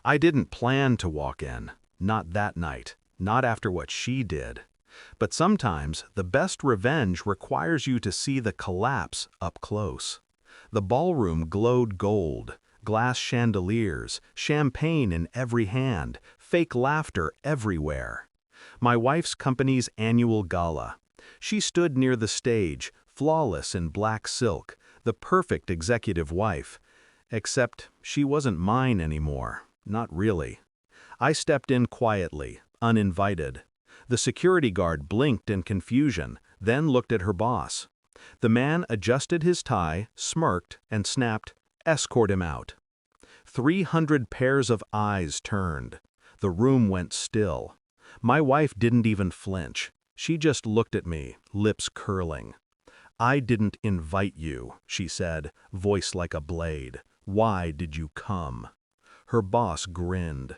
I didn't plan to walk in, not that night, not after what she did. But sometimes the best revenge requires you to see the collapse up close. The ballroom glowed gold, glass chandeliers, champagne in every hand, fake laughter everywhere. My wife's company's annual gala. She stood near the stage, flawless in black silk, the perfect executive wife. Except she wasn't mine anymore, not really. I stepped in quietly, uninvited. The security guard blinked in confusion, then looked at her boss. The man adjusted his tie, smirked, and snapped, "Escort him out." 300 pairs of eyes turned. The room went still. My wife didn't even flinch. She just looked at me, lips curling. "I didn't invite you," she said, voice like a blade. "Why did you come?" Her boss grinned.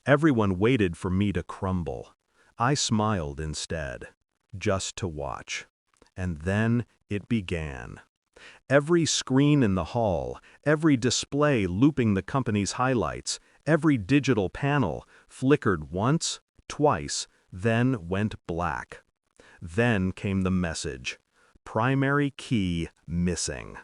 Everyone waited for me to crumble. I smiled instead, just to watch. And then it began. Every screen in the hall, every display looping the company's highlights, every digital panel flickered once, twice, then went black. Then came the message: primary key missing.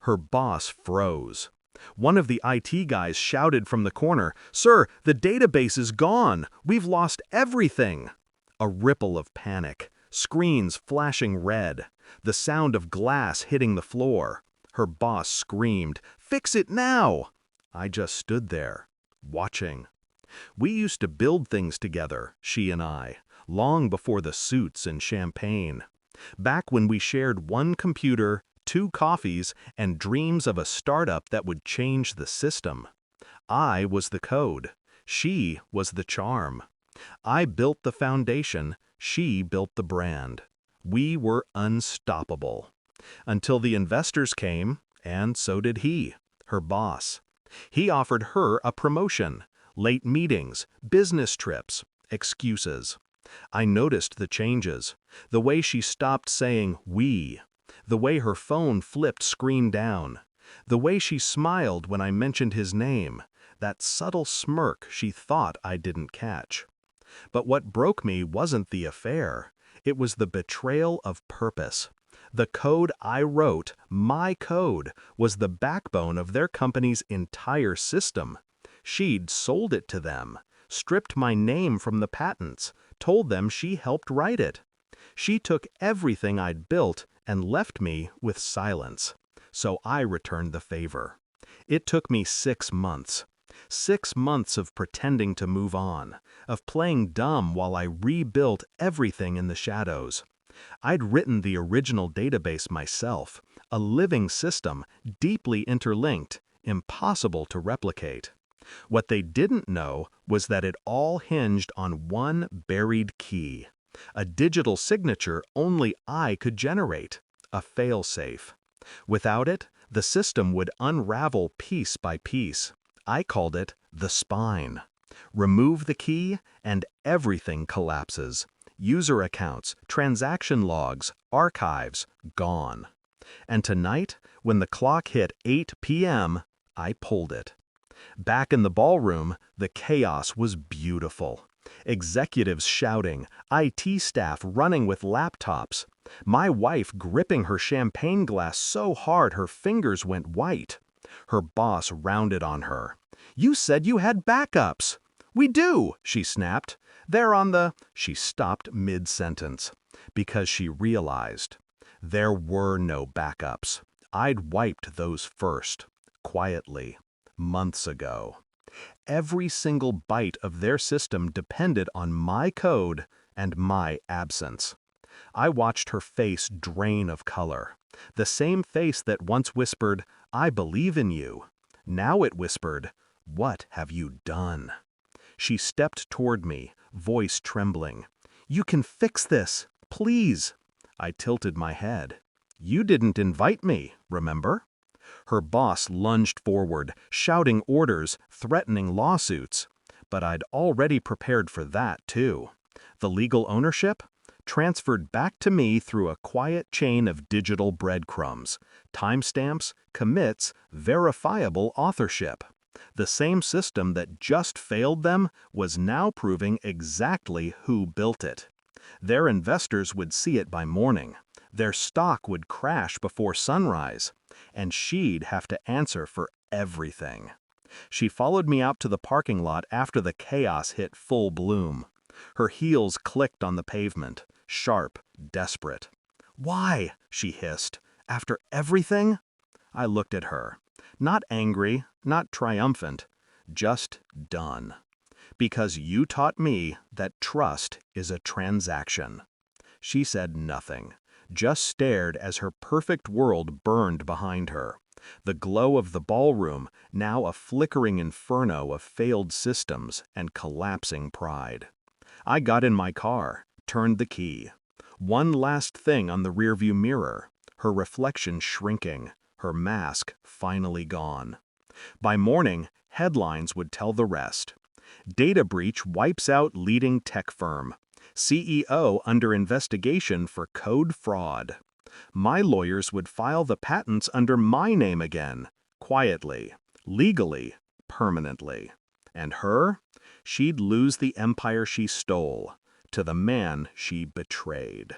Her boss froze. One of the IT guys shouted from the corner, "Sir, the database is gone! We've lost everything!" A ripple of panic, screens flashing red, the sound of glass hitting the floor. Her boss screamed, "Fix it now!" I just stood there, watching. We used to build things together, she and I, long before the suits and champagne. Back when we shared one computer, 2 coffees, and dreams of a startup that would change the system. I was the code. She was the charm. I built the foundation. She built the brand. We were unstoppable. Until the investors came, and so did he, her boss. He offered her a promotion, late meetings, business trips, excuses. I noticed the changes, the way she stopped saying "we," the way her phone flipped screen down, the way she smiled when I mentioned his name, that subtle smirk she thought I didn't catch. But what broke me wasn't the affair. It was the betrayal of purpose. The code I wrote, my code, was the backbone of their company's entire system. She'd sold it to them, stripped my name from the patents, told them she helped write it. She took everything I'd built and left me with silence. So I returned the favor. It took me 6 months. 6 months of pretending to move on, of playing dumb while I rebuilt everything in the shadows. I'd written the original database myself, a living system, deeply interlinked, impossible to replicate. What they didn't know was that it all hinged on one buried key, a digital signature only I could generate, a failsafe. Without it, the system would unravel piece by piece. I called it the spine. Remove the key, and everything collapses. User accounts, transaction logs, archives, gone. And tonight, when the clock hit 8 p.m., I pulled it. Back in the ballroom, the chaos was beautiful. Executives shouting, IT staff running with laptops, my wife gripping her champagne glass so hard her fingers went white. Her boss rounded on her. "You said you had backups." "We do," she snapped. "They're on the—" She stopped mid-sentence because she realized there were no backups. I'd wiped those first, quietly, months ago. Every single byte of their system depended on my code and my absence. I watched her face drain of color. The same face that once whispered, "I believe in you." Now it whispered, "What have you done?" She stepped toward me, voice trembling. "You can fix this, please." I tilted my head. "You didn't invite me, remember?" Her boss lunged forward, shouting orders, threatening lawsuits. But I'd already prepared for that, too. The legal ownership? Transferred back to me through a quiet chain of digital breadcrumbs, timestamps, commits, verifiable authorship. The same system that just failed them was now proving exactly who built it. Their investors would see it by morning. Their stock would crash before sunrise, and she'd have to answer for everything. She followed me out to the parking lot after the chaos hit full bloom. Her heels clicked on the pavement, sharp, desperate. "Why?" she hissed. "After everything?" I looked at her. Not angry, not triumphant, just done. "Because you taught me that trust is a transaction." She said nothing, just stared as her perfect world burned behind her. The glow of the ballroom, now a flickering inferno of failed systems and collapsing pride. I got in my car, turned the key. One last thing on the rearview mirror, her reflection shrinking, her mask finally gone. By morning, headlines would tell the rest. Data breach wipes out leading tech firm. CEO under investigation for code fraud. My lawyers would file the patents under my name again, quietly, legally, permanently. And her? She'd lose the empire she stole, to the man she betrayed.